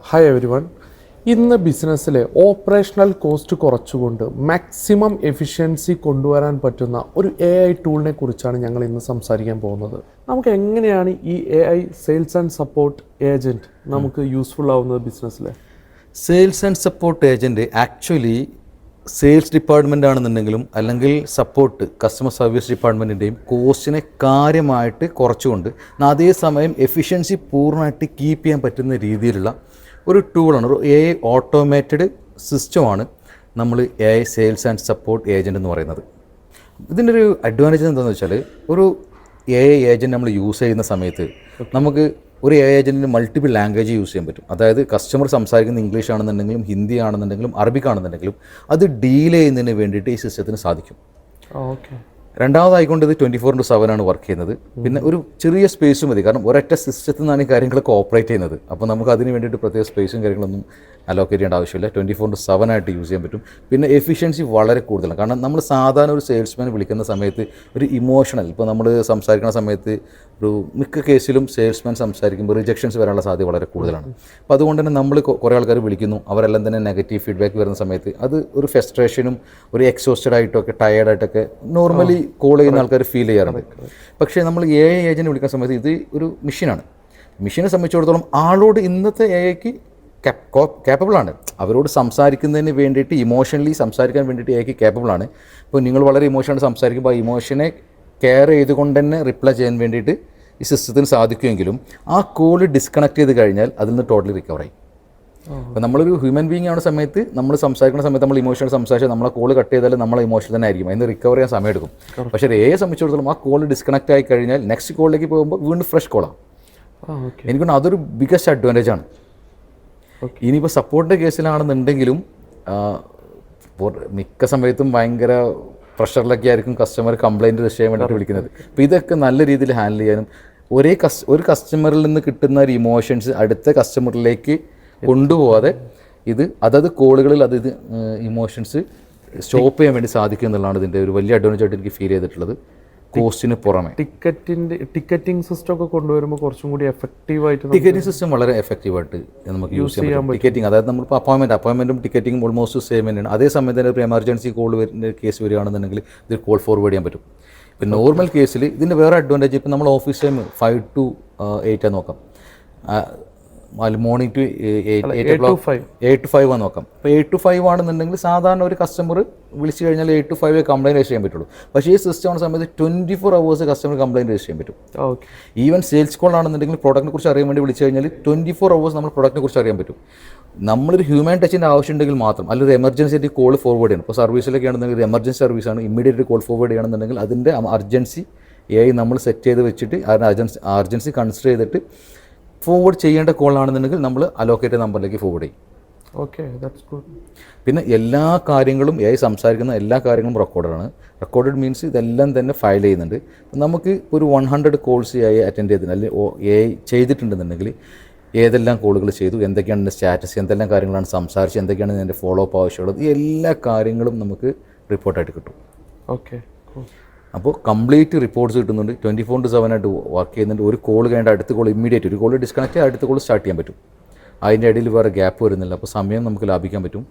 Hi every one. ഇന്ന് ബിസിനസ്സിലെ operational cost കുറച്ചുകൊണ്ട് maximum efficiency കൊണ്ടുവരാൻ പറ്റുന്ന ഒരു AI ടൂളിനെ കുറിച്ചാണ് ഞങ്ങൾ ഇന്ന് സംസാരിക്കാൻ പോകുന്നത്. നമുക്ക് എങ്ങനെയാണ് ഈ AI sales and support agent നമുക്ക് യൂസ്ഫുൾ ആവുന്നത് ബിസിനസ്സിൽ? Sales and support agent actually sales department ആണെന്നുണ്ടെങ്കിലും അല്ലെങ്കിൽ സപ്പോർട്ട് കസ്റ്റമർ സർവീസ് ഡിപ്പാർട്ട്മെൻറ്റിൻ്റെയും കോസ്റ്റിനെ കാര്യമായിട്ട് കുറച്ചുകൊണ്ട് അതേസമയം എഫിഷ്യൻസി പൂർണ്ണമായിട്ട് കീപ്പ് ചെയ്യാൻ പറ്റുന്ന രീതിയിലുള്ള ഒരു ടൂളാണ്, ഒരു AI ഓട്ടോമേറ്റഡ് സിസ്റ്റമാണ് നമ്മൾ AI sales and support agent എന്ന് പറയുന്നത്. ഇതിൻ്റെ ഒരു അഡ്വാൻറ്റേജ് എന്താണെന്ന് വെച്ചാൽ, ഒരു AI ഏജൻറ്റ് നമ്മൾ യൂസ് ചെയ്യുന്ന സമയത്ത് നമുക്ക് ഒരു AI ഏജൻറ്റിന് മൾട്ടിപ്പിൾ ലാംഗ്വേജ് യൂസ് ചെയ്യാൻ പറ്റും. അതായത് കസ്റ്റമർ സംസാരിക്കുന്ന ഇംഗ്ലീഷ് ആണെന്നുണ്ടെങ്കിലും ഹിന്ദി ആണെന്നുണ്ടെങ്കിലും അറബിക് ആണെന്നുണ്ടെങ്കിലും അത് ഡീൽ ചെയ്യുന്നതിന് വേണ്ടിയിട്ട് ഈ സിസ്റ്റത്തിന് സാധിക്കും. ഓക്കെ. രണ്ടാമതായിക്കൊണ്ട് ഇത് 24/7 ആണ് വർക്ക് ചെയ്യുന്നത്. പിന്നെ ഒരു ചെറിയ സ്പേസ് മതി, കാരണം ഒരൊറ്റ സിസ്റ്റത്തിൽ നിന്നാണ് ഈ കാര്യങ്ങളൊക്കെ ഓപ്പറേറ്റ് ചെയ്യുന്നത്. അപ്പോൾ നമുക്ക് അതിന് വേണ്ടിയിട്ട് പ്രത്യേക സ്പേസും കാര്യങ്ങളൊന്നും അലോക്കേറ്റ് ചെയ്യേണ്ട ആവശ്യമില്ല. 24/7 ആയിട്ട് യൂസ് ചെയ്യാൻ പറ്റും. പിന്നെ എഫിഷ്യൻസി വളരെ കൂടുതലാണ്. കാരണം നമ്മൾ സാധാരണ ഒരു സെയിൽസ്മാൻ വിളിക്കുന്ന സമയത്ത് ഒരു ഇമോഷണൽ, ഇപ്പോൾ നമ്മൾ സംസാരിക്കുന്ന സമയത്ത് ഒരു മിക്ക കേസിലും സെയിൽസ്മാൻ സംസാരിക്കുമ്പോൾ റിജക്ഷൻസ് വരാനുള്ള സാധ്യത വളരെ കൂടുതലാണ്. അപ്പോൾ അതുകൊണ്ട് തന്നെ നമ്മൾ കുറേ ആൾക്കാർ വിളിക്കുന്നു, അവരെല്ലാം തന്നെ നെഗറ്റീവ് ഫീഡ്ബാക്ക് വരുന്ന സമയത്ത് അത് ഒരു ഫ്രസ്ട്രേഷനും ഒരു എക്സോസ്റ്റഡ് ആയിട്ടൊക്കെ ടയേർഡായിട്ടൊക്കെ നോർമലി കോൾ ചെയ്യുന്ന ആൾക്കാർ ഫീൽ ചെയ്യാറുണ്ട്. പക്ഷേ നമ്മൾ AI ഏജൻറ്റ് വിളിക്കുന്ന സമയത്ത് ഇത് ഒരു മെഷീനാണ്. മെഷീനെ സംബന്ധിച്ചിടത്തോളം ആളോട് ഇന്നത്തെ AIക്ക് കേപ്പബിളാണ്. അവരോട് സംസാരിക്കുന്നതിന് വേണ്ടിയിട്ട് ഇമോഷണലി സംസാരിക്കാൻ വേണ്ടിയിട്ട് AIക്ക് കേപ്പബിളാണ്. ഇപ്പോൾ നിങ്ങൾ വളരെ ഇമോഷണൽ സംസാരിക്കുമ്പോൾ ആ ഇമോഷനെ കെയർ ചെയ്തുകൊണ്ട് തന്നെ റിപ്ലൈ ചെയ്യാൻ വേണ്ടിയിട്ട് ഈ സിസ്റ്റത്തിന് സാധിക്കുമെങ്കിലും ആ കോള് ഡിസ്കണക്ട് ചെയ്ത് കഴിഞ്ഞാൽ അതിൽ നിന്ന് ടോട്ടലി റിക്കവറായി. അപ്പോൾ നമ്മളൊരു ഹ്യൂമൻ ബീങ് ആവുന്ന സമയത്ത് നമ്മൾ സംസാരിക്കുന്ന സമയത്ത് നമ്മൾ ഇമോഷണൽ സംസാരിച്ചാൽ നമ്മളെ കോള് കട്ട് ചെയ്താൽ നമ്മളെ ഇമോഷൻ തന്നെ ആയിരിക്കും, അതിന് റിക്കവർ ചെയ്യാൻ സമയം എടുക്കും. പക്ഷേ AI സംബന്ധിച്ചിടത്തോളം ആ കോള് ഡിസ്കണക്ട് ആയി കഴിഞ്ഞാൽ നെക്സ്റ്റ് കോളിലേക്ക് പോകുമ്പോൾ വീണ്ടും ഫ്രഷ് കോളാണ്. എനിക്കൊണ്ട് അതൊരു ബിഗസ്റ്റ് അഡ്വാൻറ്റേജ് ആണ്. ഇനിയിപ്പോൾ സപ്പോർട്ടിൻ്റെ കേസിലാണെന്നുണ്ടെങ്കിലും മിക്ക സമയത്തും ഭയങ്കര പ്രഷറിലൊക്കെ ആയിരിക്കും കസ്റ്റമർ കംപ്ലയിൻറ്റ് രജിസ്റ്റർ ചെയ്യാൻ വേണ്ടിയിട്ട് വിളിക്കുന്നത്. അപ്പോൾ ഇതൊക്കെ നല്ല രീതിയിൽ ഹാൻഡിൽ ചെയ്യാനും ഒരു കസ്റ്റമറിൽ നിന്ന് കിട്ടുന്ന ഒരു ഇമോഷൻസ് അടുത്ത കസ്റ്റമറിലേക്ക് കൊണ്ടുപോകാതെ അതത് കോളുകളിൽ ഇമോഷൻസ് സ്റ്റോപ്പ് ചെയ്യാൻ വേണ്ടി സാധിക്കും എന്നുള്ളതാണ് ഇതിൻ്റെ ഒരു വലിയ അഡ്വാൻറ്റേജ് ആയിട്ട് എനിക്ക് ഫീൽ ചെയ്തിട്ടുള്ളത്. കോസ്റ്റിന് പുറമെ ടിക്കറ്റിംഗ് സിസ്റ്റം ഒക്കെ കൊണ്ടുവരുമ്പോൾ കുറച്ചും കൂടി എഫക്റ്റീവായിട്ട് ടിക്കറ്റിംഗ് സിസ്റ്റം വളരെ എഫക്റ്റീവായിട്ട് നമുക്ക് യൂസ് ചെയ്യാൻ പറ്റും. ടിക്കറ്റിംഗ്, അതായത് നമ്മളിപ്പോൾ അപ്പോയിൻമെൻറ്റും ടിക്കറ്റിംഗും ഓൾമോസ്റ്റ് സെയിം തന്നെയാണ്. അതേ സമയത്ത് തന്നെ ഒരു എമർജൻസി കോൾ വരുന്ന കേസ് വരികയാണെന്നുണ്ടെങ്കിൽ ഇത് കോൾ ഫോർവേഡ് ചെയ്യാൻ പറ്റും. ഇപ്പം നോർമൽ കേസിൽ ഇതിൻ്റെ വേറെ അഡ്വാൻറ്റേജ്, ഇപ്പം നമ്മൾ ഓഫീസ് ടൈം 5 to 8 നോക്കാം, മോർണിംഗ് ടു 8 to 5 നോക്കാം. ഇപ്പോൾ 8 to 5 ആണെന്നുണ്ടെങ്കിൽ സാധാരണ ഒരു കസ്റ്റമർ വിളിച്ചു കഴിഞ്ഞാൽ 8 to 5 കംപ്ലയിൻറ്റ് രജിസ്റ്റർ ചെയ്യാൻ പറ്റുള്ളൂ. പക്ഷേ ഈ സിസ്റ്റം ആവുന്ന സമയത്ത് 24 hours കസ്റ്റമർ കംപ്ലയിൻറ്റ് രജിസ്റ്റർ ചെയ്യാൻ പറ്റും. ഈവൻ സെയിൽസ് കോൾ ആണെന്നുണ്ടെങ്കിൽ പ്രോഡക്റ്റിനെ കുറിച്ച് അറിയാൻ വേണ്ടി വിളിച്ചു കഴിഞ്ഞാൽ 24 hours നമ്മൾ പ്രോഡക്റ്റിനെ കുറിച്ച് അറിയാൻ പറ്റും. നമ്മളൊരു ഹ്യൂമൻ ടച്ചിൻ്റെ ആവശ്യമുണ്ടെങ്കിൽ മാത്രം, അല്ലെങ്കിൽ എമർജൻസി ആയിട്ട് കോൾ ഫോർവേഡ് ചെയ്യണം. ഇപ്പോൾ സർവീസിലൊക്കെ ആണെന്നുണ്ടെങ്കിൽ ഒരു എമർജൻസി സർവീസാണ്, ഇമ്മീഡിയറ്റ് കോൾ ഫോർവേഡ് ചെയ്യണമെന്നുണ്ടെങ്കിൽ അതിൻ്റെ അർജൻസി AI നമ്മൾ സെറ്റ് ചെയ്ത് വെച്ചിട്ട് അതിന് അർജൻസി കൺസിഡർ ചെയ്തിട്ട് ഫോർവേഡ് ചെയ്യേണ്ട കോളാണെന്നുണ്ടെങ്കിൽ നമ്മൾ അലോക്കേറ്റഡ് നമ്പറിലേക്ക് ഫോർവേഡ് ചെയ്യും. Okay, that's good. പിന്നെ എല്ലാ കാര്യങ്ങളും AI സംസാരിക്കുന്ന എല്ലാ കാര്യങ്ങളും റെക്കോർഡാണ്. റെക്കോർഡഡ് മീൻസ് ഇതെല്ലാം തന്നെ ഫയൽ ചെയ്യുന്നുണ്ട്. നമുക്ക് ഒരു 100 കോൾസ് AI അറ്റൻഡ് ചെയ്തിട്ടുണ്ട്, അല്ലെങ്കിൽ AI ചെയ്തിട്ടുണ്ടെന്നുണ്ടെങ്കിൽ ഏതെല്ലാം കോളുകൾ ചെയ്തു, എന്തൊക്കെയാണ് എൻ്റെ സ്റ്റാറ്റസ്, എന്തെല്ലാം കാര്യങ്ങളാണ് സംസാരിച്ച്, എന്തൊക്കെയാണ് എൻ്റെ ഫോളോ അപ്പ് ആവശ്യമുള്ളത്, ഈ എല്ലാ കാര്യങ്ങളും നമുക്ക് റിപ്പോർട്ടായിട്ട് കിട്ടും. ഓക്കെ. അപ്പോൾ കംപ്ലീറ്റ് റിപ്പോർട്ട്സ് കിട്ടുന്നുണ്ട്. 24/7 ആയിട്ട് വർക്ക് ചെയ്യുന്നുണ്ട്. ഒരു കോൾ കഴിഞ്ഞിട്ട് അടുത്ത കോൾ ഇമ്മീഡിയറ്റ്, ഒരു കോൾ ഡിസ്കണക്റ്റ് അടുത്ത കോൾ സ്റ്റാർട്ട് ചെയ്യാൻ പറ്റും. അതിൻ്റെ ഇടയിൽ വേറെ ഗ്യാപ്പ് വരുന്നില്ല. അപ്പോൾ സമയം നമുക്ക് ലാഭിക്കാൻ പറ്റും.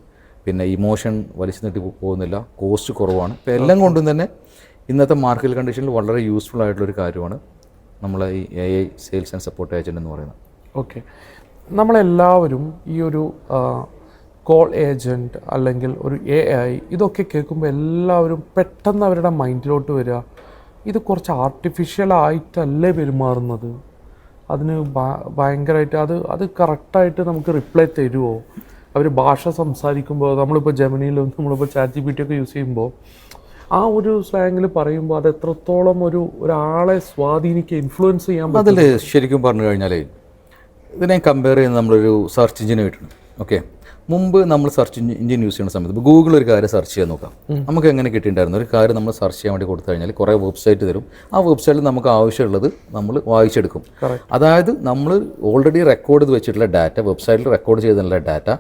പിന്നെ ഇമോഷൻ വലിച്ചു നീട്ടി പോകുന്നില്ല, കോസ്റ്റ് കുറവാണ്. ഇപ്പോൾ എല്ലാം കൊണ്ടും തന്നെ ഇന്നത്തെ മാർക്കറ്റ് കണ്ടീഷനിൽ വളരെ യൂസ്ഫുൾ ആയിട്ടുള്ളൊരു കാര്യമാണ് നമ്മളെ ഈ AI sales and support agent എന്ന് പറയുന്നത്. ഓക്കെ, നമ്മളെല്ലാവരും ഈ ഒരു കോൾ ഏജൻറ്റ് അല്ലെങ്കിൽ ഒരു AI ഇതൊക്കെ കേൾക്കുമ്പോൾ എല്ലാവരും പെട്ടെന്ന് അവരുടെ മൈൻഡിലോട്ട് വരിക, ഇത് കുറച്ച് ആർട്ടിഫിഷ്യലായിട്ടല്ലേ പെരുമാറുന്നത്, അതിന് ഭയങ്കരമായിട്ട് അത് കറക്റ്റായിട്ട് നമുക്ക് റിപ്ലൈ തരുമോ, അവർ ഭാഷ സംസാരിക്കുമ്പോൾ നമ്മളിപ്പോൾ ജെമിനിയിലും നമ്മളിപ്പോൾ ChatGPT ഒക്കെ യൂസ് ചെയ്യുമ്പോൾ ആ ഒരു സ്ലാങ്ങിൽ പറയുമ്പോൾ അത് എത്രത്തോളം ഒരാളെ സ്വാധീനിക്കുക, ഇൻഫ്ലുവൻസ് ചെയ്യാൻ പറ്റും? അതിൽ ശരിക്കും പറഞ്ഞു കഴിഞ്ഞാൽ ഇതിനെ കമ്പയർ ചെയ്യുന്നത് നമ്മളൊരു സെർച്ച് എഞ്ചിനായിട്ടാണ്. ഓക്കെ, മുമ്പ് നമ്മൾ സെർച്ച് എഞ്ചിൻ യൂസ് ചെയ്യുന്ന സമയത്ത് ഇപ്പോൾ ഗൂഗിൾ ഒരു കാര്യം സെർച്ച് ചെയ്യാൻ നോക്കാം, നമുക്ക് എങ്ങനെ കിട്ടിയിട്ടുണ്ടായിരുന്നു, ഒരു കാര്യം നമ്മൾ സെർച്ച് ചെയ്യാൻ വേണ്ടി കൊടുത്തു കഴിഞ്ഞാൽ കുറേ വെബ്സൈറ്റ് തരും. ആ വെബ്സൈറ്റിൽ നമുക്ക് ആവശ്യമുള്ളത് നമ്മൾ വായിച്ചെടുക്കും. അതായത് നമ്മൾ ഓൾറെഡി റെക്കോർഡ് ചെയ്ത് വെച്ചിട്ടുള്ള ഡാറ്റ, വെബ്സൈറ്റിൽ റെക്കോർഡ് ചെയ്തിട്ടുള്ള ഡാറ്റ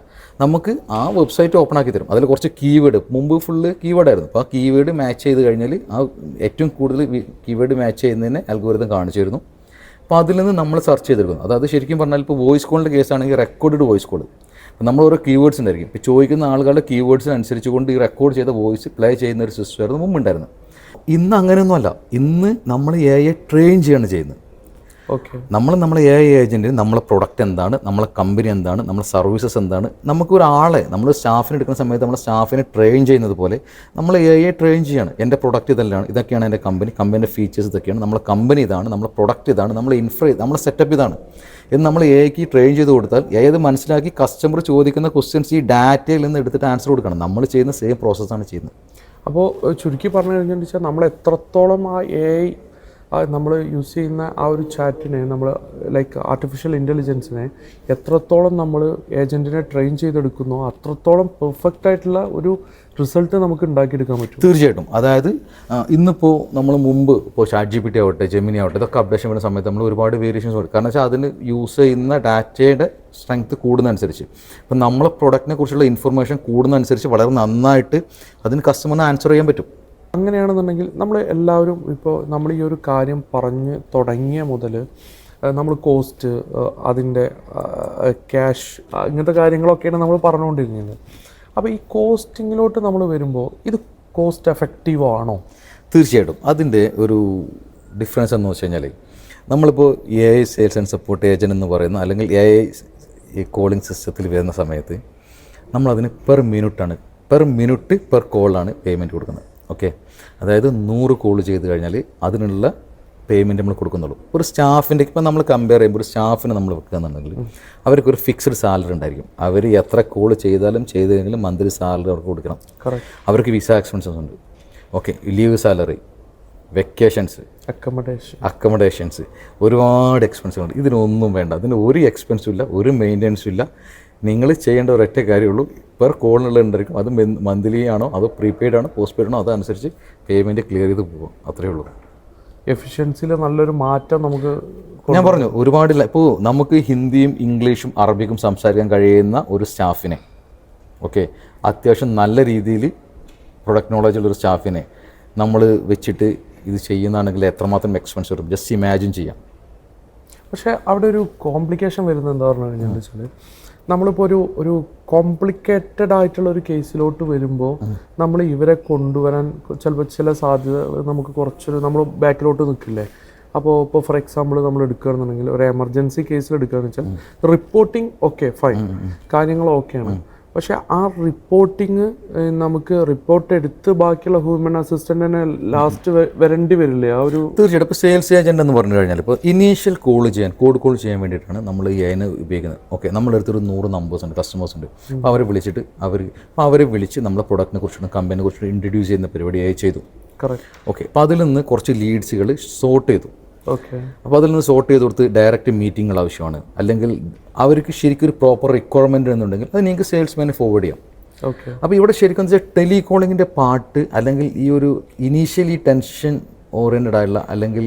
നമുക്ക് ആ വെബ്സൈറ്റ് ഓപ്പൺ ആക്കി തരും. അതിൽ കുറച്ച് കീവേഡ്, മുമ്പ് ഫുള്ള് കീവേഡായിരുന്നു. അപ്പോൾ ആ കീവേഡ് മാച്ച് ചെയ്ത് കഴിഞ്ഞാൽ ആ ഏറ്റവും കൂടുതൽ കീവേഡ് മാച്ച് ചെയ്യുന്നതിനെ അൽഗോരിതം കാണിച്ചു തരുന്നു. അപ്പോൾ അതിൽ നിന്ന് നമ്മൾ സെർച്ച് ചെയ്തെടുക്കുന്നു. അതായത് ശരിക്കും പറഞ്ഞാൽ ഇപ്പോൾ വോയിസ് കോളിൻ്റെ കേസാണെങ്കിൽ റെക്കോർഡ് വോയിസ് കോൾ. അപ്പോൾ നമ്മൾ ഓരോ കീവേഡ്സ് ഉണ്ടായിരിക്കും. ഇപ്പോൾ ചോദിക്കുന്ന ആളുകളുടെ കീവേഡ്സിനനുസരിച്ച് കൊണ്ട് ഈ റെക്കോർഡ് ചെയ്ത വോയിസ് പ്ലേ ചെയ്യുന്ന ഒരു സിസ്റ്റമായിരുന്നു മുമ്പുണ്ടായിരുന്നു. ഇന്ന് അങ്ങനെയൊന്നുമല്ല. ഇന്ന് നമ്മൾ AI ട്രെയിൻ ചെയ്യാണ് ചെയ്യുന്നത്. ഓക്കെ, നമ്മളെ AI ഏജൻറ്റിന് നമ്മളെ പ്രൊഡക്റ്റ് എന്താണ്, നമ്മളെ കമ്പനി എന്താണ്, നമ്മളെ സർവീസസ് എന്താണ്, നമുക്കൊരാളെ നമ്മൾ സ്റ്റാഫിനെ എടുക്കുന്ന സമയത്ത് നമ്മളെ സ്റ്റാഫിനെ ട്രെയിൻ ചെയ്യുന്നത് പോലെ നമ്മൾ AI ട്രെയിൻ ചെയ്യാണ്. എൻ്റെ പ്രൊഡക്റ്റ് ഇതെല്ലാം, ഇതൊക്കെയാണ് എൻ്റെ കമ്പനിയുടെ ഫീച്ചേഴ്സ് ഇതൊക്കെയാണ്, നമ്മളെ കമ്പനി ഇതാണ്, നമ്മളെ പ്രൊഡക്റ്റ് ഇതാണ്, നമ്മളെ സെറ്റപ്പ് ഇതാണ് എന്ന് നമ്മൾ AIക്ക് ട്രെയിൻ ചെയ്ത് കൊടുത്താൽ AI അത് മനസ്സിലാക്കി കസ്റ്റമർ ചോദിക്കുന്ന ക്വസ്റ്റ്യൻസ് ഈ ഡാറ്റയിൽ നിന്ന് എടുത്തിട്ട് ആൻസർ കൊടുക്കണം. നമ്മൾ ചെയ്യുന്ന സെയിം പ്രോസസ്സാണ് ചെയ്യുന്നത്. അപ്പോൾ ചുരുക്കി പറഞ്ഞു കഴിഞ്ഞാൽ വെച്ചാൽ നമ്മൾ എത്രത്തോളം ആ AI നമ്മൾ യൂസ് ചെയ്യുന്ന ആ ഒരു ചാറ്റിനെ, നമ്മൾ ലൈക്ക് ആർട്ടിഫിഷ്യൽ ഇൻ്റലിജൻസിനെ എത്രത്തോളം നമ്മൾ ഏജൻറ്റിനെ ട്രെയിൻ ചെയ്തെടുക്കുന്നോ അത്രത്തോളം പെർഫെക്റ്റ് ആയിട്ടുള്ള ഒരു റിസൾട്ട് നമുക്ക് ഉണ്ടാക്കിയെടുക്കാൻ പറ്റും. തീർച്ചയായിട്ടും. അതായത് ഇന്നിപ്പോൾ നമ്മൾ മുമ്പ് ഇപ്പോൾ ChatGPT ആവട്ടെ, ജെമിനി ആവട്ടെ, ഇതൊക്കെ അപ്ഡേഷൻ വരുന്ന സമയത്ത് നമ്മൾ ഒരുപാട് വേരിയേഷൻസ് കൊടുക്കും. കാരണം വെച്ചാൽ അതിന് യൂസ് ചെയ്യുന്ന ഡാറ്റയുടെ സ്ട്രെങ്ത് കൂടുന്നതനുസരിച്ച്, ഇപ്പം നമ്മളെ പ്രൊഡക്റ്റിനെ കുറിച്ചുള്ള ഇൻഫർമേഷൻ കൂടുന്നതനുസരിച്ച് വളരെ നന്നായിട്ട് അതിന് കസ്റ്റമറിന് ആൻസർ ചെയ്യാൻ പറ്റും. അങ്ങനെയാണെന്നുണ്ടെങ്കിൽ നമ്മൾ എല്ലാവരും ഇപ്പോൾ നമ്മൾ ഈ ഒരു കാര്യം പറഞ്ഞ് തുടങ്ങിയ മുതൽ നമ്മൾ കോസ്റ്റ്, അതിൻ്റെ ക്യാഷ്, ഇങ്ങനത്തെ കാര്യങ്ങളൊക്കെയാണ് നമ്മൾ പറഞ്ഞുകൊണ്ടിരിക്കുന്നത്. അപ്പോൾ ഈ കോസ്റ്റിങ്ങിലോട്ട് നമ്മൾ വരുമ്പോൾ ഇത് കോസ്റ്റ് എഫക്റ്റീവ് ആണോ? തീർച്ചയായിട്ടും. അതിൻ്റെ ഒരു ഡിഫറൻസ് എന്ന് വെച്ച് കഴിഞ്ഞാൽ നമ്മളിപ്പോൾ AI sales and support agent എന്ന് പറയുന്ന അല്ലെങ്കിൽ AI ഈ കോളിംഗ് സിസ്റ്റത്തിൽ വരുന്ന സമയത്ത് നമ്മളതിന് പെർ മിനിറ്റ് പെർ കോളാണ് പേയ്മെൻറ്റ് കൊടുക്കുന്നത്. ഓക്കെ, അതായത് 100 കോൾ ചെയ്ത് കഴിഞ്ഞാൽ അതിനുള്ള പേയ്മെൻറ്റ് നമ്മൾ കൊടുക്കുന്നുള്ളൂ. ഒരു സ്റ്റാഫിൻ്റെ ഇപ്പോൾ നമ്മൾ കമ്പയർ ചെയ്യുമ്പോൾ ഒരു സ്റ്റാഫിനെ നമ്മൾ വെക്കുകയെന്നുണ്ടെങ്കിൽ അവർക്കൊരു ഫിക്സ്ഡ് സാലറി ഉണ്ടായിരിക്കും. അവർ എത്ര കോൾ ചെയ്തെങ്കിലും മന്ത്ലി സാലറി അവർക്ക് കൊടുക്കണം. അവർക്ക് വിസ എക്സ്പെൻസസ് ഉണ്ട്. ഓക്കെ, ലീവ് സാലറി, വെക്കേഷൻസ്, അക്കമഡേഷൻസ്, ഒരുപാട് എക്സ്പെൻസുകൾ ഉണ്ട്. ഇതിനൊന്നും വേണ്ട. അതിന് ഒരു എക്സ്പെൻസും ഇല്ല, ഒരു മെയിൻ്റെനൻസും ഇല്ല. നിങ്ങൾ ചെയ്യേണ്ട ഒരൊറ്റ കാര്യമുള്ളൂ, പെർ കോളിനുള്ള ഉണ്ടായിരിക്കും. അത് മന്ത്ലി ആണോ അതോ പ്രീപെയ്ഡ് ആണോ പോസ്റ്റ് പെയ്ഡ് ആണോ അതനുസരിച്ച് പേയ്മെൻറ്റ് ക്ലിയർ ചെയ്ത് പോകും. അത്രയേ ഉള്ളൂ. എഫിഷ്യൻസിയിൽ നല്ലൊരു മാറ്റം നമുക്ക്, ഞാൻ പറഞ്ഞു, ഒരുപാടില്ല. ഇപ്പോൾ നമുക്ക് ഹിന്ദിയും ഇംഗ്ലീഷും അറബിക്കും സംസാരിക്കാൻ കഴിയുന്ന ഒരു സ്റ്റാഫിനെ, ഓക്കെ, അത്യാവശ്യം നല്ല രീതിയിൽ പ്രൊഡക്റ്റ് നോളജുള്ളൊരു സ്റ്റാഫിനെ നമ്മൾ വെച്ചിട്ട് ഇത് ചെയ്യുന്നതാണെങ്കിൽ എത്രമാത്രം എക്സ്പെൻസ് വരും ജസ്റ്റ് ഇമാജിൻ ചെയ്യാം. പക്ഷേ അവിടെ ഒരു കോംപ്ലിക്കേഷൻ വരുന്നത് എന്താ പറഞ്ഞു കഴിഞ്ഞാൽ വെച്ചാൽ നമ്മളിപ്പോൾ ഒരു കോംപ്ലിക്കേറ്റഡ് ആയിട്ടുള്ള ഒരു കേസിലോട്ട് വരുമ്പോൾ നമ്മൾ ഇവരെ കൊണ്ടുവരാൻ ചിലപ്പോൾ ചില സാധ്യത നമുക്ക് കുറച്ചൊരു നമ്മൾ ബാക്കിലോട്ട് നിൽക്കില്ലേ. അപ്പോൾ ഫോർ എക്സാമ്പിൾ നമ്മൾ എടുക്കുകയാണെന്നുണ്ടെങ്കിൽ ഒരു എമർജൻസി കേസിൽ എടുക്കുകയാണെന്ന് വെച്ചാൽ റിപ്പോർട്ടിംഗ് ഓക്കെ ഫൈൻ, കാര്യങ്ങൾ ഓക്കെയാണ്. പക്ഷേ ആ റിപ്പോർട്ടിങ് നമുക്ക് റിപ്പോർട്ട് എടുത്ത് ബാക്കിയുള്ള ഹ്യൂമൻ അസിസ്റ്റൻറ്റിനെ ലാസ്റ്റ് വരേണ്ടി വരില്ലേ ആ ഒരു? തീർച്ചയായിട്ടും. ഇപ്പോൾ സെയിൽസ് ഏജൻറ്റ് എന്ന് പറഞ്ഞു കഴിഞ്ഞാൽ ഇപ്പോൾ ഇനീഷ്യൽ കോഡ് കോൾ ചെയ്യാൻ വേണ്ടിയിട്ടാണ് നമ്മൾ ഈ അതിനെ ഉപയോഗിക്കുന്നത്. ഓക്കെ, നമ്മുടെ അടുത്തൊരു 100 നമ്പേഴ്സ് ഉണ്ട്, കസ്റ്റമേഴ്സ് ഉണ്ട്. അപ്പോൾ അവരെ വിളിച്ചിട്ട് അവരെ വിളിച്ച് നമ്മളെ പ്രൊഡക്റ്റിനെ കുറിച്ചും കമ്പനിയെ കുറിച്ചും ഇൻട്രൊഡ്യൂസ് ചെയ്യുന്ന പരിപാടിയായി ചെയ്തു. കറക്റ്റ്. ഓക്കെ, അപ്പോൾ അതിൽ നിന്ന് കുറച്ച് ലീഡ്സുകൾ സോർട്ട് ചെയ്തു. ഓക്കെ, അപ്പോൾ അതിൽ നിന്ന് സോർട്ട് ചെയ്ത് കൊടുത്ത് ഡയറക്റ്റ് മീറ്റിങ്ങൾ ആവശ്യമാണ്, അല്ലെങ്കിൽ അവർക്ക് ശരിക്കും ഒരു പ്രോപ്പർ റിക്വയർമെൻറ്റ് എന്നുണ്ടെങ്കിൽ അത് നിങ്ങൾക്ക് സെയിൽസ്മാനെ ഫോർവേഡ് ചെയ്യാം. ഓക്കെ. അപ്പോൾ ഇവിടെ ശരിക്കും വെച്ചാൽ ടെലികോളിങ്ങിൻ്റെ പാർട്ട് അല്ലെങ്കിൽ ഈ ഒരു ഇനീഷ്യലി ടെൻഷൻ ഓറിയൻറ്റഡ് ആയിട്ടുള്ള അല്ലെങ്കിൽ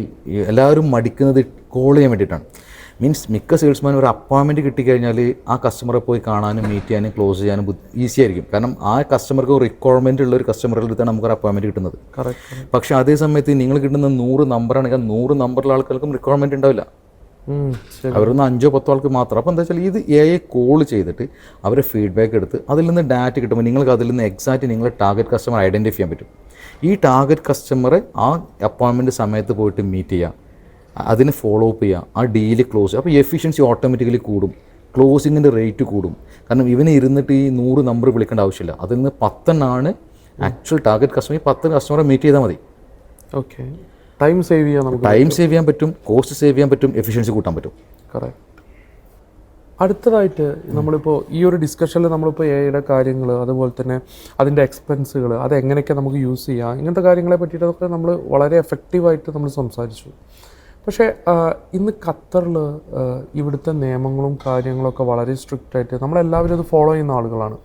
എല്ലാവരും മടിക്കുന്നത് കോൾ ചെയ്യാൻ വേണ്ടിയിട്ടാണ്. മീൻസ് മിക്ക സെയിൽസ്മാനും ഒരു അപ്പോയിൻമെൻറ്റ് കിട്ടിക്കഴിഞ്ഞാൽ ആ കസ്റ്റമറെ പോയി കാണാനും മീറ്റ് ചെയ്യാനും ക്ലോസ് ചെയ്യാനും ഈസി ആയിരിക്കും. കാരണം ആ കസ്റ്റമർക്ക് റിക്വയർമെൻറ്റ് ഉള്ള ഒരു കസ്റ്റമറുടെ അടുത്താണ് നമുക്കൊരു അപ്പോയിൻമെൻറ്റ് കിട്ടുന്നത്. പക്ഷേ അതേ സമയത്ത് നിങ്ങൾ കിട്ടുന്ന 100 നമ്പറാണെങ്കിൽ 100 നമ്പറിലുള്ള ആൾക്കാർക്കും റിക്വയർമെൻറ്റ് ഉണ്ടാവില്ല. അവരൊന്ന് 5-10 ആൾക്ക് മാത്രം. അപ്പോൾ എന്താ വെച്ചാൽ ഇത് AI കോൾ ചെയ്തിട്ട് അവരെ ഫീഡ്ബാക്ക് എടുത്ത് അതിൽ നിന്ന് ഡാറ്റ കിട്ടുമ്പോൾ നിങ്ങൾക്ക് അതിൽ നിന്ന് എക്സാക്റ്റ് നിങ്ങളെ ടാർഗറ്റ് കസ്റ്റമർ ഐഡൻറ്റിഫൈ ചെയ്യാൻ പറ്റും. ഈ ടാർഗറ്റ് കസ്റ്റമറെ ആ അപ്പോയിൻമെൻറ്റ് സമയത്ത് പോയിട്ട് മീറ്റ് ചെയ്യുക, അതിനെ ഫോളോ അപ്പ് ചെയ്യുക, ആ ഡീല് ക്ലോസ് ചെയ്യുക. അപ്പോൾ എഫിഷ്യൻസി ഓട്ടോമാറ്റിക്കലി കൂടും, ക്ലോസിങ്ങിൻ്റെ റേറ്റ് കൂടും. കാരണം ഇവനെ ഇരുന്നിട്ട് ഈ 100 നമ്പർ വിളിക്കേണ്ട ആവശ്യമില്ല. അതിൽ നിന്ന് 10 ആക്ച്വൽ ടാർഗറ്റ് കസ്റ്റമർ, ഈ 10 കസ്റ്റമറെ മീറ്റ് ചെയ്താൽ മതി. ഓക്കെ, ടൈം സേവ് ചെയ്യാൻ നമുക്ക് ടൈം സേവ് ചെയ്യാൻ പറ്റും, കോസ്റ്റ് സേവ് ചെയ്യാൻ പറ്റും, എഫിഷ്യൻസി കൂട്ടാൻ പറ്റും. കറക്റ്റ്. അടുത്തതായിട്ട് നമ്മളിപ്പോൾ ഈ ഒരു ഡിസ്കഷനിൽ നമ്മളിപ്പോൾ AI കാര്യങ്ങൾ, അതുപോലെ തന്നെ അതിൻ്റെ എക്സ്പെൻസുകൾ, അതെങ്ങനെയൊക്കെ നമുക്ക് യൂസ് ചെയ്യാം, ഇങ്ങനത്തെ കാര്യങ്ങളെ പറ്റിയിട്ടൊക്കെ നമ്മൾ വളരെ എഫക്റ്റീവായിട്ട് നമ്മൾ സംസാരിച്ചു. പക്ഷേ ഇന്ന് ഖത്തറിൽ ഇവിടുത്തെ നിയമങ്ങളും കാര്യങ്ങളൊക്കെ വളരെ സ്ട്രിക്റ്റായിട്ട് നമ്മളെല്ലാവരും അത് ഫോളോ ചെയ്യുന്ന ആളുകളാണ്.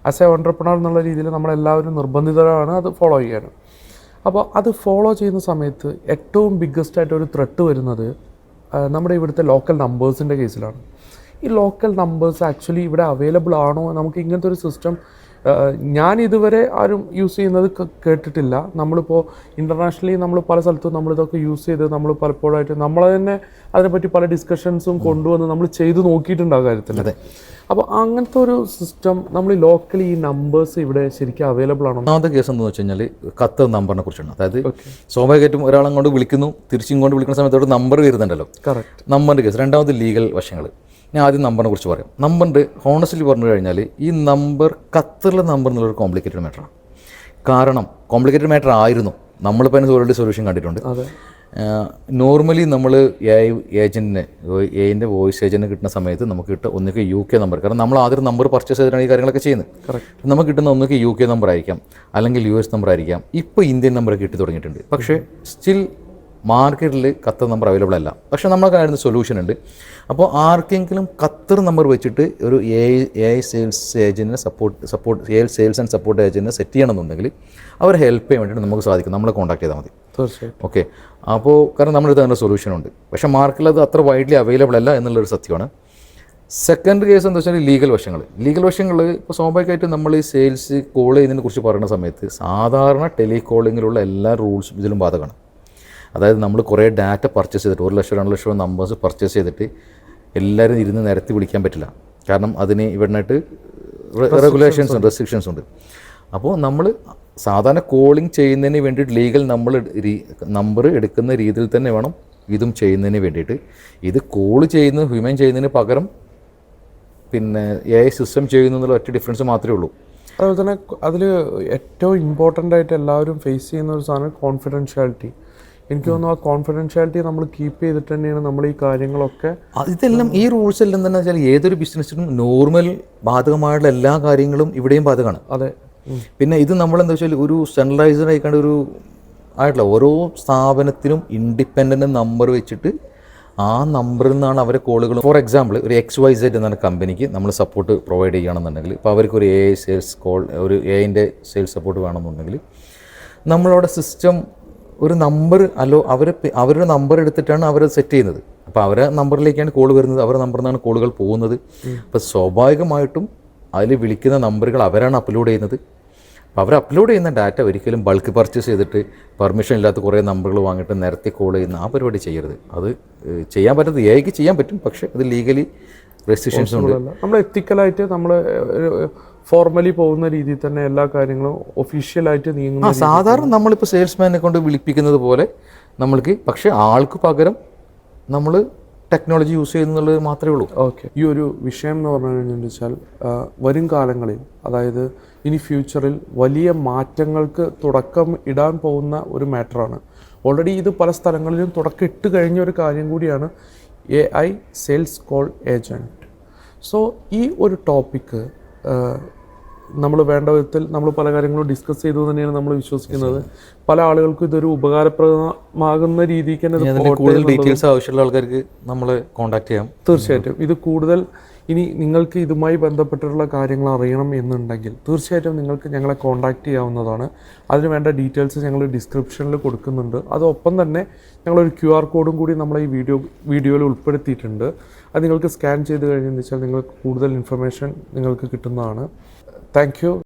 ആസ് എ ഓൺട്രപ്രണർ എന്നുള്ള രീതിയിൽ നമ്മളെല്ലാവരും നിർബന്ധിതരാണ് അത് ഫോളോ ചെയ്യാൻ. അപ്പോൾ അത് ഫോളോ ചെയ്യുന്ന സമയത്ത് ഏറ്റവും ബിഗ്ഗസ്റ്റ് ആയിട്ട് ഒരു ത്രെട്ട് വരുന്നത് നമ്മുടെ ഇവിടുത്തെ ലോക്കൽ നമ്പേഴ്സിൻ്റെ കേസിലാണ്. ഈ ലോക്കൽ നമ്പേഴ്സ് ആക്ച്വലി ഇവിടെ അവൈലബിൾ ആണോ, നമുക്ക് ഇങ്ങനത്തെ ഒരു സിസ്റ്റം ഞാൻ ഇതുവരെ ആരും യൂസ് ചെയ്യുന്നത് കേട്ടിട്ടില്ല. നമ്മളിപ്പോൾ ഇൻ്റർനാഷണലി നമ്മൾ പല സ്ഥലത്തും നമ്മളിതൊക്കെ യൂസ് ചെയ്ത് നമ്മൾ പലപ്പോഴായിട്ട് നമ്മൾ തന്നെ അതിനെപ്പറ്റി പല ഡിസ്കഷൻസും കൊണ്ടുവന്ന് നമ്മൾ ചെയ്ത് നോക്കിയിട്ടുണ്ട് ആ കാര്യത്തിൽ. അപ്പോൾ അങ്ങനത്തെ ഒരു സിസ്റ്റം നമ്മൾ ലോക്കലി ഈ നമ്പേഴ്സ് ഇവിടെ ശരിക്കും അവൈലബിൾ ആണോ? ഒന്നാമത്തെ കേസ് എന്ന് വെച്ച് കഴിഞ്ഞാൽ കത്ത് നമ്പറിനെ കുറിച്ചാണ്. അതായത് സ്വാഭാവികമായിട്ടും ഒരാളങ്ങോട്ട് വിളിക്കുന്നു, തിരിച്ചിങ്ങോട്ട് വിളിക്കുന്ന സമയത്തോട് നമ്പർ വരുന്നുണ്ടല്ലോ. കറക്റ്റ്. നമ്പറിൻ്റെ കേസ്. രണ്ടാമത് ലീഗൽ വശങ്ങൾ. ഞാൻ ആദ്യം നമ്പറിനെ കുറിച്ച് പറയാം. നമ്പറിൻ്റെ ഹോണസ്റ്റ്ലി പറഞ്ഞു കഴിഞ്ഞാൽ ഈ നമ്പർ ഖത്തറിലെ നമ്പർ എന്നുള്ളൊരു കോംപ്ലിക്കേറ്റഡ് മാറ്ററാണ്. കാരണം കോംപ്ലിക്കേറ്റഡ് മാറ്റർ ആയിരുന്നു, നമ്മളിപ്പോൾ അതിന് ഓൾറെഡി സൊല്യൂഷൻ കണ്ടിട്ടുണ്ട്. നോർമലി നമ്മൾ ഏജൻറ്റിനെ എൻ്റെ വോയിസ് ഏജൻറ്റിന് കിട്ടുന്ന സമയത്ത് നമുക്ക് കിട്ടുക ഒന്നുകിൽ UK നമ്പർ. കാരണം നമ്മൾ ആദ്യം നമ്പർ പർച്ചേസ് ചെയ്തിട്ടാണ് ഈ കാര്യങ്ങളൊക്കെ ചെയ്യുന്നത്. നമുക്ക് കിട്ടുന്ന ഒന്നുകിൽ UK നമ്പർ ആയിരിക്കാം, അല്ലെങ്കിൽ US നമ്പർ ആയിരിക്കാം. ഇപ്പോൾ ഇന്ത്യൻ നമ്പർ കിട്ടി തുടങ്ങിയിട്ടുണ്ട്. പക്ഷേ സ്റ്റിൽ മാർക്കറ്റിൽ ഖത്തർ നമ്പർ അവൈലബിൾ അല്ല. പക്ഷേ നമ്മളൊക്കെ ആയിരുന്നു സൊല്യൂഷൻ ഉണ്ട്. അപ്പോൾ ആർക്കെങ്കിലും ഖത്തർ നമ്പർ വെച്ചിട്ട് ഒരു AI സെയിൽസ് ഏജൻറ്റിനെ സെയിൽസ് ആൻഡ് സപ്പോർട്ട് ഏജൻറ്റിനെ സെറ്റ് ചെയ്യണമെന്നുണ്ടെങ്കിൽ അവരെ ഹെൽപ്പ് ചെയ്യാൻ വേണ്ടിയിട്ട് നമുക്ക് സാധിക്കും. നമ്മളെ കോൺടാക്ട് ചെയ്താൽ മതി. തീർച്ചയായും. ഓക്കെ. അപ്പോൾ കാരണം നമ്മുടെ അടുത്ത് തന്നെ സൊല്യൂഷൻ ഉണ്ട്. പക്ഷേ മാർക്കറ്റിൽ അത് അത്ര വൈഡ്ലി അവൈലബിൾ അല്ല എന്നുള്ളൊരു സത്യമാണ്. സെക്കൻഡ് കേസ് എന്താ വെച്ചാൽ ലീഗൽ വശങ്ങൾ. ഇപ്പോൾ സ്വാഭാവികമായിട്ടും നമ്മൾ ഈ സെയിൽസ് കോൾ ചെയ്യുന്നതിനെ കുറിച്ച് പറയുന്ന സമയത്ത് സാധാരണ ടെലികോളിങ്ങിലുള്ള എല്ലാ റൂൾസും ഇതിലും ബാധകമാണ്. അതായത് നമ്മൾ കുറേ ഡാറ്റ പർച്ചേസ് ചെയ്തിട്ട് 1 ലക്ഷം 2 ലക്ഷം നമ്പേഴ്സ് പർച്ചേസ് ചെയ്തിട്ട് എല്ലാവരും ഇരുന്ന് നിരത്തി വിളിക്കാൻ പറ്റില്ല. കാരണം അതിന് ഇവിടുന്നായിട്ട് റെഗുലേഷൻസ് ഉണ്ട്, റെസ്ട്രിക്ഷൻസ് ഉണ്ട്. അപ്പോൾ നമ്മൾ സാധാരണ കോളിംഗ് ചെയ്യുന്നതിന് വേണ്ടിയിട്ട് ലീഗൽ നമ്പർ എടുക്കുന്ന രീതിയിൽ തന്നെ വേണം ഇതും ചെയ്യുന്നതിന് വേണ്ടിയിട്ട്. ഇത് കോൾ ചെയ്യുന്ന ഹ്യൂമൻ ചെയ്യുന്നതിന് പകരം പിന്നെ AI സിസ്റ്റം ചെയ്യുന്നു എന്നുള്ള ഒറ്റ ഡിഫറൻസ് മാത്രമേ ഉള്ളൂ. അതുപോലെ തന്നെ അതിൽ ഏറ്റവും ഇമ്പോർട്ടൻ്റ് ആയിട്ട് എല്ലാവരും ഫേസ് ചെയ്യുന്ന ഒരു സാധനം കോൺഫിഡൻഷ്യാലിറ്റി. എനിക്ക് തോന്നുന്നു ആ കോൺഫിഡൻഷ്യാലിറ്റി നമ്മൾ കീപ്പ് ചെയ്തിട്ട് തന്നെയാണ് നമ്മൾ ഈ കാര്യങ്ങളൊക്കെ. ഇതെല്ലാം ഈ റൂൾസ് എല്ലാം തന്നെ വെച്ചാൽ ഏതൊരു ബിസിനസ്സിനും നോർമൽ ബാധകമായിട്ടുള്ള എല്ലാ കാര്യങ്ങളും ഇവിടെയും ബാധകമാണ്. അതെ. പിന്നെ ഇത് നമ്മളെന്താ വെച്ചാൽ ഒരു സെൻട്രലൈസ്ഡ് ആയിക്കാണ്ട് ഒരു ആയിട്ടുള്ള ഓരോ സ്ഥാപനത്തിനും ഇൻഡിപെൻഡൻ്റ് നമ്പർ വെച്ചിട്ട് ആ നമ്പറിൽ നിന്നാണ് അവരെ കോളുകൾ. ഫോർ എക്സാമ്പിൾ ഒരു XYZ എന്ന കമ്പനിക്ക് നമ്മൾ സപ്പോർട്ട് പ്രൊവൈഡ് ചെയ്യുകയാണെന്നുണ്ടെങ്കിൽ, ഇപ്പോൾ അവർക്ക് ഒരു AI സെയിൽസ് കോൾ, ഒരു AIൻ്റെ സെയിൽസ് സപ്പോർട്ട് വേണമെന്നുണ്ടെങ്കിൽ നമ്മളവിടെ സിസ്റ്റം ഒരു നമ്പർ അവരുടെ നമ്പർ എടുത്തിട്ടാണ് അവർ സെറ്റ് ചെയ്യുന്നത്. അപ്പോൾ അവരെ നമ്പറിലേക്കാണ് കോൾ വരുന്നത്, അവരുടെ നമ്പറിൽ നിന്നാണ് കോളുകൾ പോകുന്നത്. അപ്പോൾ സ്വാഭാവികമായിട്ടും അതിൽ വിളിക്കുന്ന നമ്പറുകൾ അവരാണ് അപ്ലോഡ് ചെയ്യുന്നത്. അപ്പോൾ അവർ അപ്ലോഡ് ചെയ്യുന്ന ഡാറ്റ ഒരിക്കലും ബൾക്ക് പർച്ചേസ് ചെയ്തിട്ട് പെർമിഷൻ ഇല്ലാത്ത കുറേ നമ്പറുകൾ വാങ്ങിയിട്ട് നിരത്തി കോൾ ചെയ്യുന്ന ആ പരിപാടി ചെയ്യരുത്. അത് ചെയ്യാൻ പറ്റുന്നത് AIക്ക് ചെയ്യാൻ പറ്റും, പക്ഷേ അത് ലീഗലി റെസ്ട്രിക്ഷൻസ് ഉണ്ട്. നമ്മൾ എത്തിക്കലായിട്ട് നമ്മൾ ഫോർമലി പോകുന്ന രീതിയിൽ തന്നെ എല്ലാ കാര്യങ്ങളും ഒഫീഷ്യലായിട്ട് നീങ്ങുന്നു. സാധാരണ നമ്മളിപ്പോൾ സെയിൽസ്മാനെ കൊണ്ട് വിളിപ്പിക്കുന്നത് പോലെ നമ്മൾക്ക്, പക്ഷേ ആൾക്ക് പകരം നമ്മൾ ടെക്നോളജി യൂസ് ചെയ്യുന്നുള്ളത് മാത്രമേ ഉള്ളൂ. ഓക്കെ. ഈ ഒരു വിഷയം എന്ന് പറഞ്ഞു കഴിഞ്ഞാൽ വെച്ചാൽ വരും കാലങ്ങളിൽ, അതായത് ഇനി ഫ്യൂച്ചറിൽ വലിയ മാറ്റങ്ങൾക്ക് തുടക്കം ഇടാൻ പോകുന്ന ഒരു മാറ്ററാണ്. ഓൾറെഡി ഇത് പല സ്ഥലങ്ങളിലും തുടക്കം ഇട്ട് കഴിഞ്ഞ ഒരു കാര്യം കൂടിയാണ് AI sales call agent. So ഈ ഒരു ടോപ്പിക്ക് നമ്മൾ വേണ്ട വിധത്തിൽ നമ്മൾ പല കാര്യങ്ങളും ഡിസ്കസ് ചെയ്തു തന്നെയാണ് നമ്മൾ വിശ്വസിക്കുന്നത്. പല ആളുകൾക്കും ഇതൊരു ഉപകാരപ്രദമാകുന്ന രീതിക്ക് തന്നെ കൂടുതൽ ഡീറ്റെയിൽസ് ആവശ്യമുള്ള ആൾക്കാർക്ക് നമ്മൾ കോൺടാക്ട് ചെയ്യാം. തീർച്ചയായിട്ടും. ഇത് കൂടുതൽ ഇനി നിങ്ങൾക്ക് ഇതുമായി ബന്ധപ്പെട്ടിട്ടുള്ള കാര്യങ്ങൾ അറിയണം എന്നുണ്ടെങ്കിൽ തീർച്ചയായിട്ടും നിങ്ങൾക്ക് ഞങ്ങളെ കോൺടാക്ട് ചെയ്യാവുന്നതാണ്. അതിന് വേണ്ട ഡീറ്റെയിൽസ് ഞങ്ങൾ ഡിസ്ക്രിപ്ഷനിൽ കൊടുക്കുന്നുണ്ട്. അതൊപ്പം തന്നെ ഞങ്ങളൊരു QR കോഡും കൂടി നമ്മൾ ഈ വീഡിയോയിൽ ഉൾപ്പെടുത്തിയിട്ടുണ്ട്. അത് നിങ്ങൾക്ക് സ്കാൻ ചെയ്ത് കഴിഞ്ഞെന്ന് വെച്ചാൽ നിങ്ങൾക്ക് കൂടുതൽ ഇൻഫർമേഷൻ നിങ്ങൾക്ക് കിട്ടുന്നതാണ്. Thank you.